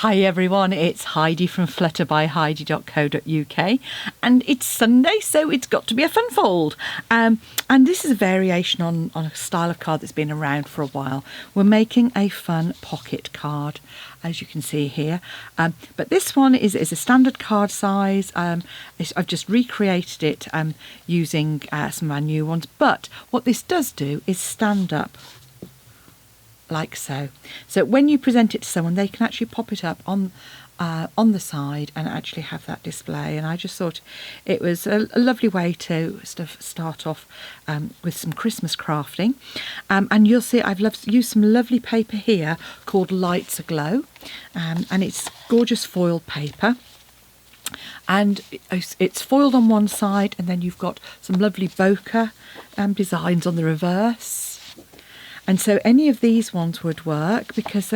Hi everyone, it's Heidi from flutterbyheidi.co.uk and it's Sunday, so it's got to be a fun fold. And this is a variation on a style of card that's been around for a while. We're making a fun pocket card, as you can see here. But this one is a standard card size. I've just recreated it using some of our new ones. But what this does do is stand up like so. So when you present it to someone, they can actually pop it up on the side and actually have that display. And I just thought it was a lovely way to sort of start off with some Christmas crafting. And you'll see I've used some lovely paper here called Lights Aglow, and it's gorgeous foiled paper. And it's foiled on one side, and then you've got some lovely bokeh designs on the reverse. And so any of these ones would work because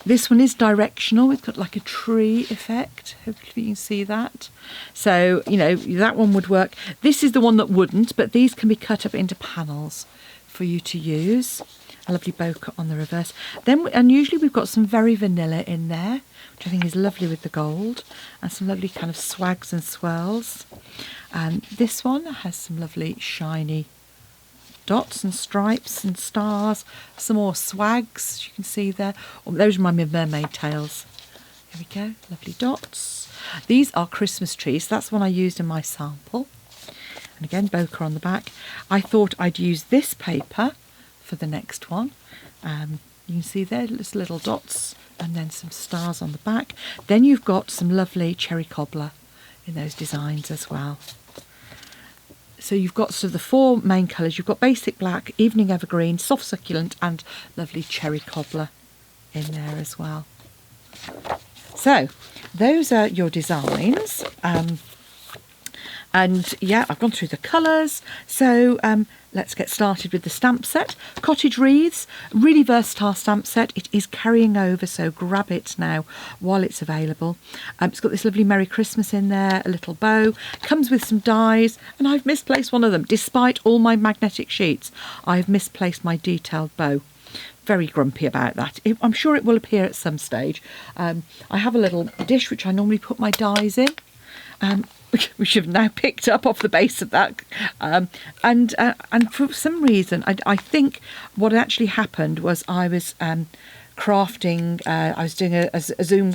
this one is directional. It's got like a tree effect. Hopefully you can see that. So, you know, that one would work. This is the one that wouldn't, but these can be cut up into panels for you to use. A lovely bokeh on the reverse. And usually we've got some very vanilla in there, which I think is lovely with the gold, and some lovely kind of swags and swirls. And this one has some lovely shiny dots and stripes and stars, some more swags, as you can see there. Those remind me of mermaid tails. Here we go, lovely dots. These are Christmas trees. That's one I used in my sample. And again, bokeh on the back. I thought I'd use this paper for the next one. You can see there, just little dots and then some stars on the back. Then you've got some lovely cherry cobbler in those designs as well. So you've got sort of the four main colours. You've got basic black, evening evergreen, soft succulent and lovely cherry cobbler in there as well. So those are your designs. And yeah, I've gone through the colours. So let's get started with the stamp set. Cottage Wreaths, really versatile stamp set. It is carrying over, so grab it now while it's available. It's got this lovely Merry Christmas in there, a little bow. Comes with some dies, and I've misplaced one of them. Despite all my magnetic sheets, I've misplaced my detailed bow. Very grumpy about that. I'm sure it will appear at some stage. I have a little dish which I normally put my dies in. Which have now picked up off the base of that, and for some reason I think what actually happened was I was crafting. I was doing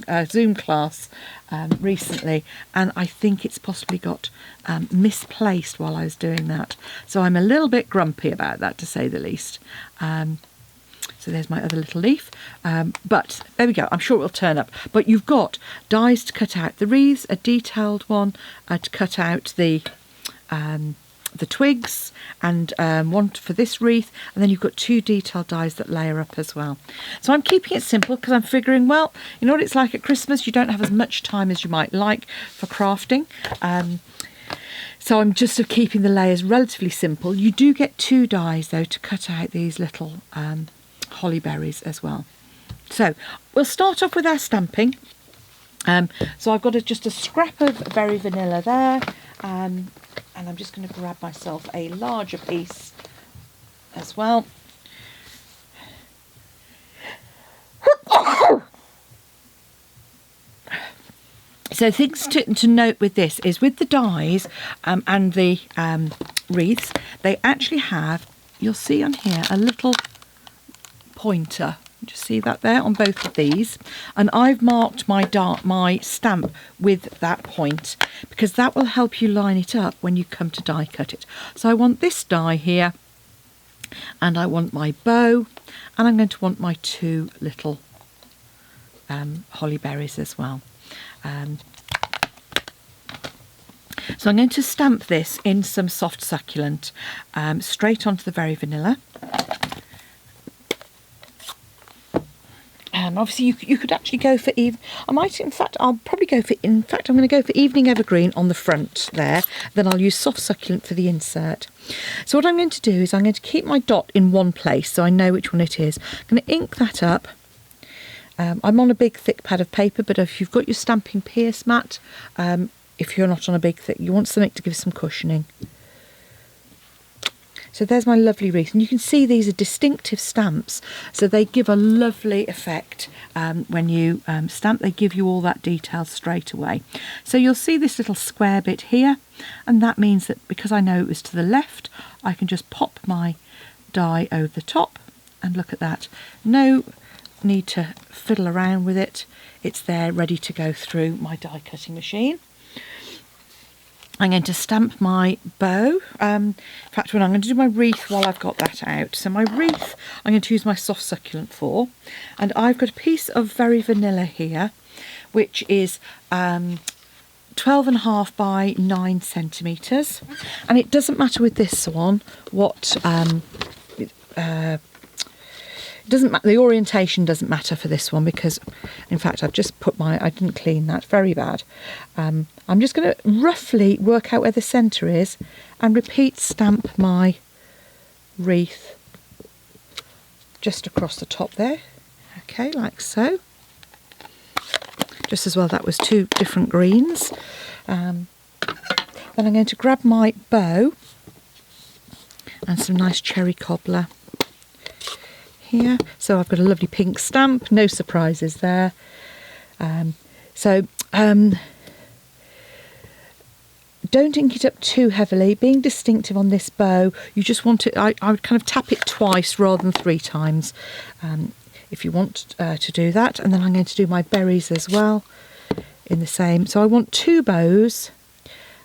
a Zoom class recently, and I think it's possibly got misplaced while I was doing that. So I'm a little bit grumpy about that, to say the least. So there's my other little leaf. But there we go. I'm sure it will turn up. But you've got dies to cut out the wreaths, a detailed one to cut out the twigs, and one for this wreath. And then you've got two detailed dies that layer up as well. So I'm keeping it simple because I'm figuring, well, you know what it's like at Christmas. You don't have as much time as you might like for crafting. So I'm just keeping the layers relatively simple. You do get two dies, though, to cut out these little holly berries as well. So we'll start off with our stamping. So I've got just a scrap of very vanilla there, and I'm just going to grab myself a larger piece as well. So things to note with this is with the dies and the wreaths, they actually have, you'll see on here, a little pointer. Just see that there on both of these, and I've marked my stamp with that point because that will help you line it up when you come to die cut it. So I want this die here, and I want my bow, and I'm going to want my two little holly berries as well. So I'm going to stamp this in some soft succulent straight onto the very vanilla. Obviously you could actually go for I'm going to go for evening evergreen on the front there, then I'll use soft succulent for the insert. So what I'm going to do is I'm going to keep my dot in one place so I know which one it is. I'm going to ink that up. I'm on a big thick pad of paper, but if you've got your stamping pierce mat, if you're not on a big thick, you want something to give some cushioning. So there's my lovely wreath, and you can see these are distinctive stamps, so they give a lovely effect when you stamp. They give you all that detail straight away. So you'll see this little square bit here, and that means that because I know it was to the left, I can just pop my die over the top, and look at that. No need to fiddle around with it. It's there ready to go through my die cutting machine. I'm going to stamp my bow. In fact, I'm going to do my wreath while I've got that out. So my wreath, I'm going to use my soft succulent for. And I've got a piece of very vanilla here, which is 12.5 by 9 centimetres. And it doesn't matter with this one what... doesn't matter, the orientation doesn't matter for this one, because in fact I've just put I didn't clean that, very bad. I'm just going to roughly work out where the centre is and repeat stamp my wreath just across the top there. Okay, like so. Just as well that was 2 different greens. Then I'm going to grab my bow and some nice cherry cobbler here. So I've got a lovely pink stamp, no surprises there. Don't ink it up too heavily. Being distinctive on this bow, you just want it, I would kind of tap it twice rather than 3 times if you want to do that. And then I'm going to do my berries as well in the same. So I want 2 bows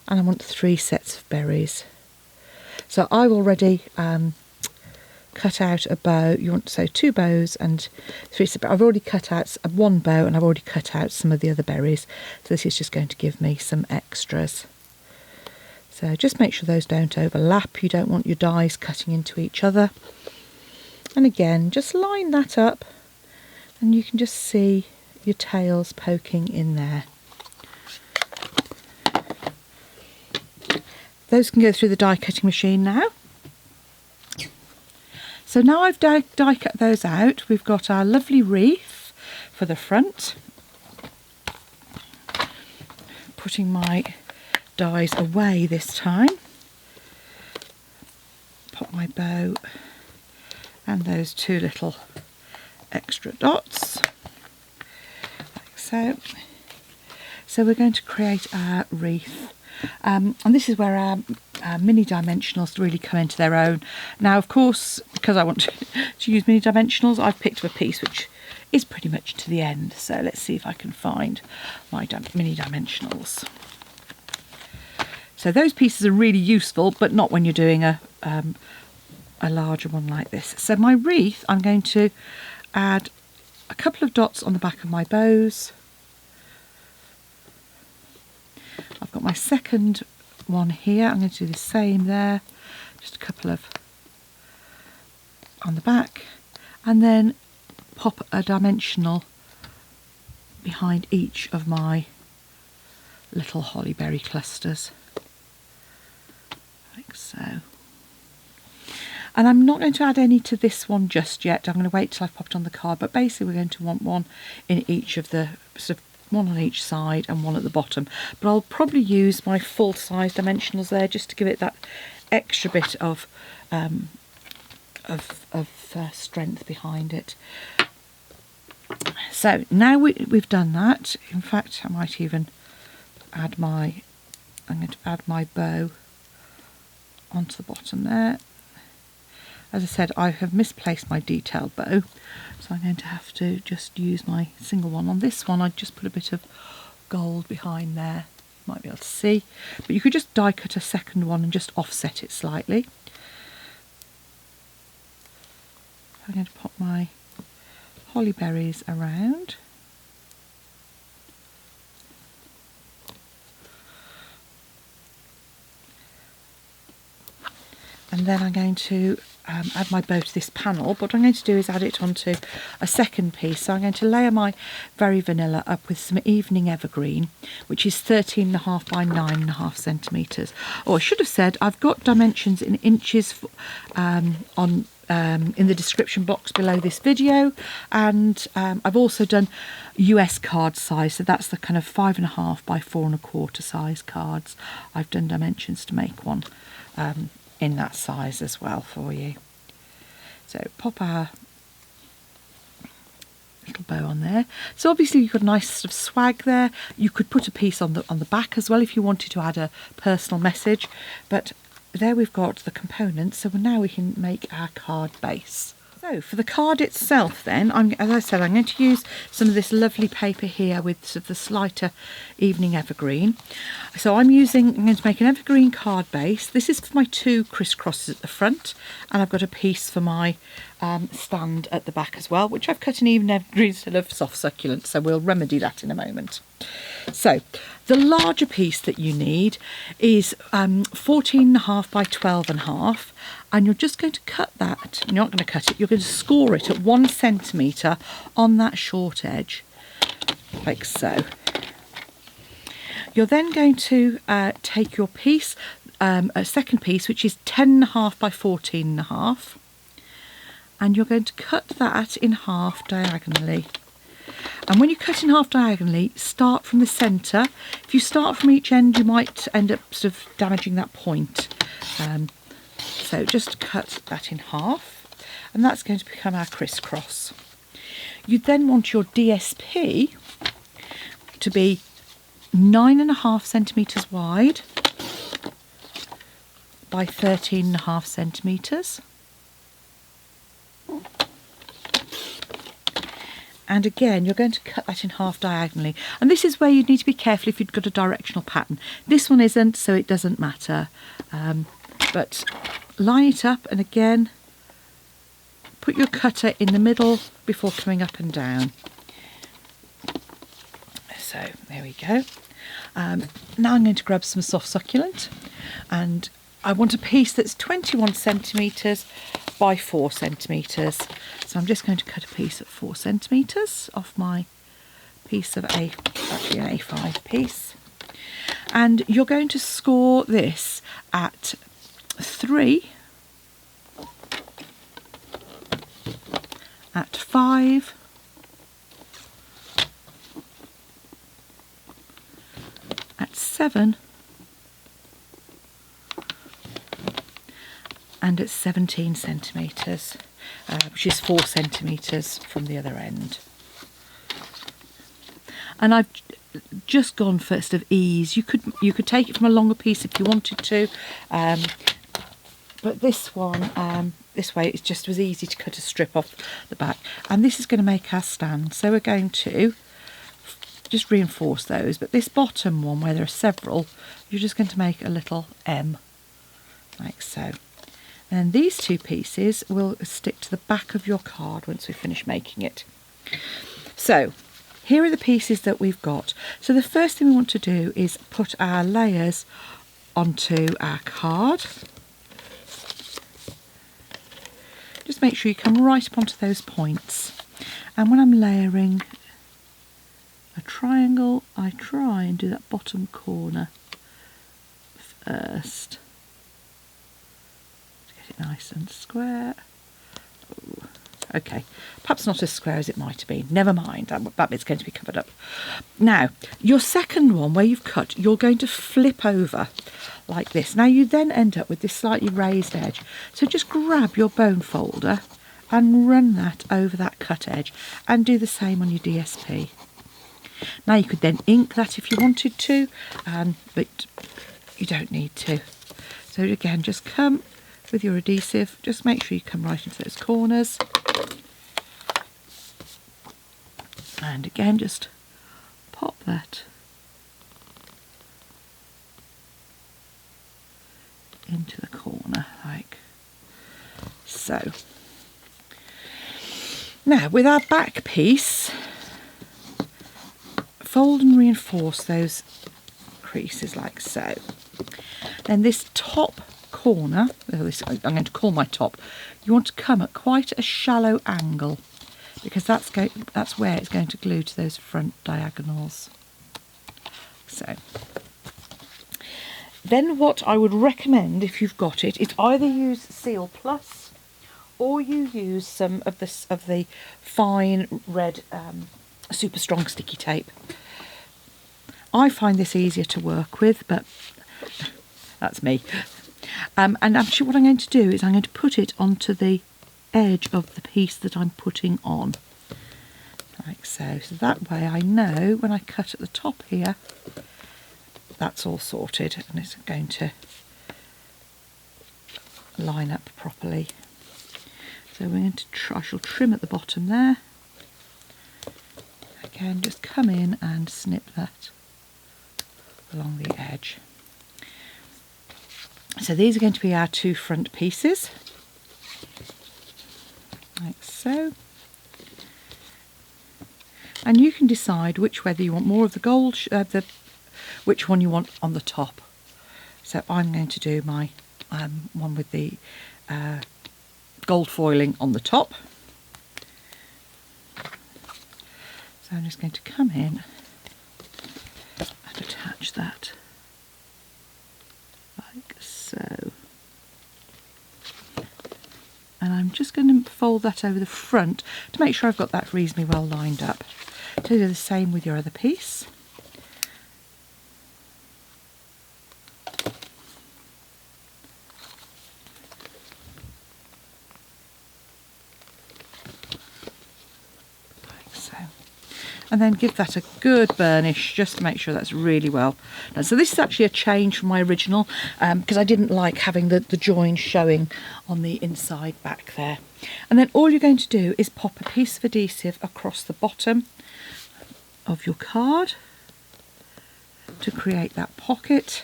and I want 3 sets of berries. So I've already cut out a bow. You want to say 2 bows and 3 sets. I've already cut out 1 bow and I've already cut out some of the other berries. So this is just going to give me some extras. So just make sure those don't overlap. You don't want your dies cutting into each other. And again, just line that up and you can just see your tails poking in there. Those can go through the die cutting machine now. So now I've die cut those out, we've got our lovely wreath for the front. Putting my dies away this time. Pop my bow and those 2 little extra dots, like so. So we're going to create our wreath. And this is where our mini dimensionals really come into their own. Now, of course, because I want to use mini dimensionals, I've picked up a piece which is pretty much to the end. So let's see if I can find my mini dimensionals. So those pieces are really useful, but not when you're doing a larger one like this. So my wreath, I'm going to add a couple of dots on the back of my bows. I've got my second one here. I'm going to do the same there, just a couple of on the back, and then pop a dimensional behind each of my little hollyberry clusters, like so. And I'm not going to add any to this one just yet. I'm going to wait till I've popped on the card, but basically we're going to want one in each of the sort of one on each side and one at the bottom. But I'll probably use my full size dimensionals there just to give it that extra bit of strength behind it. So now we've done that. In fact, I might even add I'm going to add my bow onto the bottom there. As I said, I have misplaced my detailed bow, so I'm going to have to just use my single one. On this one, I just put a bit of gold behind there. You might be able to see, but you could just die cut a second one and just offset it slightly. I'm going to pop my holly berries around. And then I'm going to add my bow to this panel. But what I'm going to do is add it onto a second piece. So I'm going to layer my very vanilla up with some evening evergreen, which is 13.5 by 9.5 centimetres. Oh, I should have said I've got dimensions in inches in the description box below this video, and I've also done US card size, so that's the kind of 5.5 by 4.25 size cards. I've done dimensions to make one in that size as well for you. So pop our little bow on there. So obviously you've got a nice sort of swag there. You could put a piece on the back as well if you wanted to add a personal message, but there we've got the components, so now we can make our card base. So for the card itself then, as I said, I'm going to use some of this lovely paper here with sort of the slighter evening evergreen. So I'm going to make an evergreen card base. This is for my 2 crisscrosses at the front, and I've got a piece for my stand at the back as well, which I've cut an even evergreen instead of soft succulent, so we'll remedy that in a moment. So the larger piece that you need is 14.5 by 12.5, and you're just going to cut that. You're not going to cut it, you're going to score it at 1 centimetre on that short edge, like so. You're then going to take your piece, a second piece, which is 10.5 by 14.5, and you're going to cut that in half diagonally. And when you cut in half diagonally, start from the centre. If you start from each end, you might end up sort of damaging that point. So just cut that in half, and that's going to become our crisscross. You then want your DSP to be 9.5 centimetres wide by 13.5 centimetres. And again, you're going to cut that in half diagonally. And this is where you need to be careful if you've got a directional pattern. This one isn't, so it doesn't matter. But line it up, and again, put your cutter in the middle before coming up and down. So there we go. Now I'm going to grab some soft succulent, and I want a piece that's 21 centimetres by 4 centimetres. So I'm just going to cut a piece at 4 centimetres off my piece of actually an A5 piece. And you're going to score this at 3, at 5, at 7, and at 17 centimetres, which is 4 centimetres from the other end. And I've just gone for sort of ease. You could take it from a longer piece if you wanted to, but this one, this way, it just was easy to cut a strip off the back. And this is going to make our stand. So we're going to just reinforce those. But this bottom one, where there are several, you're just going to make a little M, like so. And these 2 pieces will stick to the back of your card once we finish making it. So here are the pieces that we've got. So the first thing we want to do is put our layers onto our card. Just make sure you come right up onto those points. And when I'm layering a triangle, I try and do that bottom corner first. Nice and square. Ooh, okay, perhaps not as square as it might have been. Never mind, that bit's going to be covered up. Now, your second one where you've cut, you're going to flip over like this. Now you then end up with this slightly raised edge. So just grab your bone folder and run that over that cut edge, and do the same on your DSP. Now you could then ink that if you wanted to, but you don't need to. So again, just come with your adhesive, just make sure you come right into those corners, and again just pop that into the corner like so. Now with our back piece, fold and reinforce those creases like so. Then this top corner, I'm going to call my top, you want to come at quite a shallow angle, because that's where it's going to glue to those front diagonals. So then what I would recommend, if you've got it, is either use Seal Plus or you use some of the fine red super strong sticky tape. I find this easier to work with, but that's me. And actually what I'm going to do is I'm going to put it onto the edge of the piece that I'm putting on, like so. So that way I know when I cut at the top here, that's all sorted and it's going to line up properly. So we're going to I shall trim at the bottom there. Again, just come in and snip that along the edge. So these are going to be our two front pieces, like so. And you can decide whether you want more of the gold, which one you want on the top. So I'm going to do my one with the gold foiling on the top. So I'm just going to come in and attach that like so. And I'm just going to fold that over the front to make sure I've got that reasonably well lined up. So do the same with your other piece. And then give that a good burnish just to make sure that's really well done. So this is actually a change from my original because I didn't like having the join showing on the inside back there. And then all you're going to do is pop a piece of adhesive across the bottom of your card to create that pocket.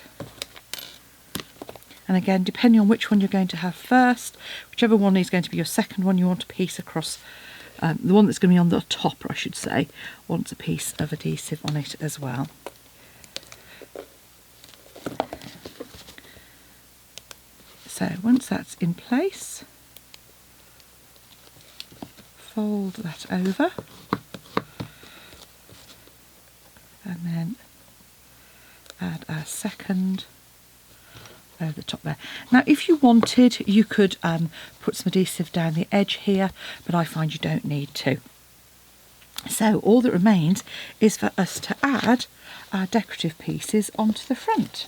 And again, depending on which one you're going to have first, whichever one is going to be your second one, you want a piece across. The one that's going to be on the top, I should say, wants a piece of adhesive on it as well. So once that's in place, fold that over and then add our second over the top there. Now if you wanted, you could put some adhesive down the edge here, but I find you don't need to. So all that remains is for us to add our decorative pieces onto the front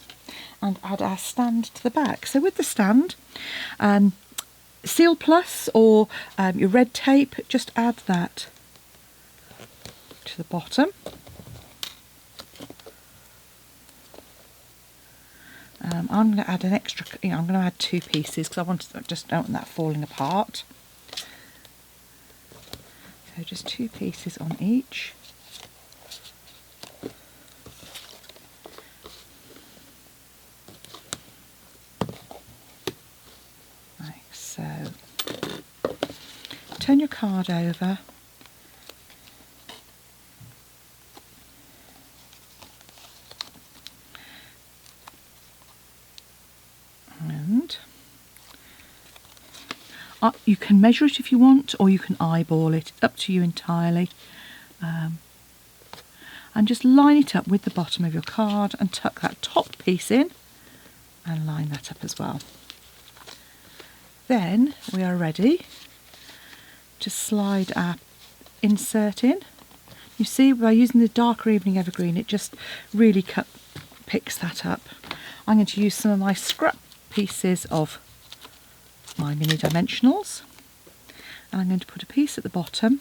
and add our stand to the back. So with the stand, Seal Plus or your red tape, just add that to the bottom. I'm going to add an extra, I'm going to add two pieces because I just don't want that falling apart. So just two pieces on each. Like so. Turn your card over. You can measure it if you want, or you can eyeball it, up to you entirely. And just line it up with the bottom of your card and tuck that top piece in and line that up as well. Then we are ready to slide our insert in. You see, by using the darker evening evergreen, it just really picks that up. I'm going to use some of my scrap pieces of my mini dimensionals, and I'm going to put a piece at the bottom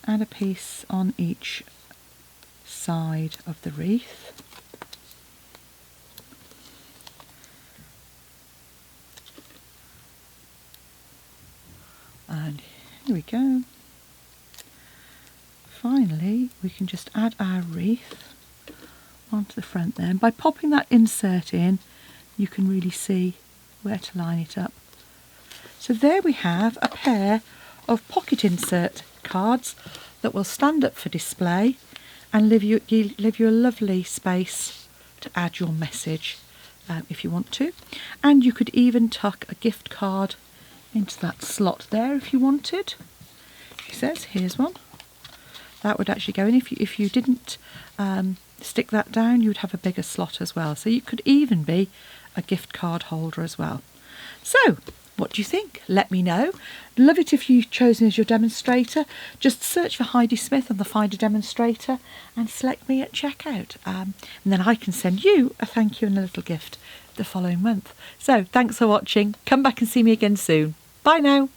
and a piece on each side of the wreath. And here we go. Finally, we can just add our wreath onto the front there, and by popping that insert in, you can really see where to line it up. So there we have a pair of pocket insert cards that will stand up for display and leave you a lovely space to add your message if you want to. And you could even tuck a gift card into that slot there if you wanted. She says, here's one. That would actually go in. If you didn't stick that down, you would have a bigger slot as well. So you could even be a gift card holder as well. So What do you think? Let me know. Love it if you've chosen as your demonstrator. Just search for Heidi Smith on the Find a Demonstrator and select me at checkout. And then I can send you a thank you and a little gift the following month. So thanks for watching. Come back and see me again soon. Bye now.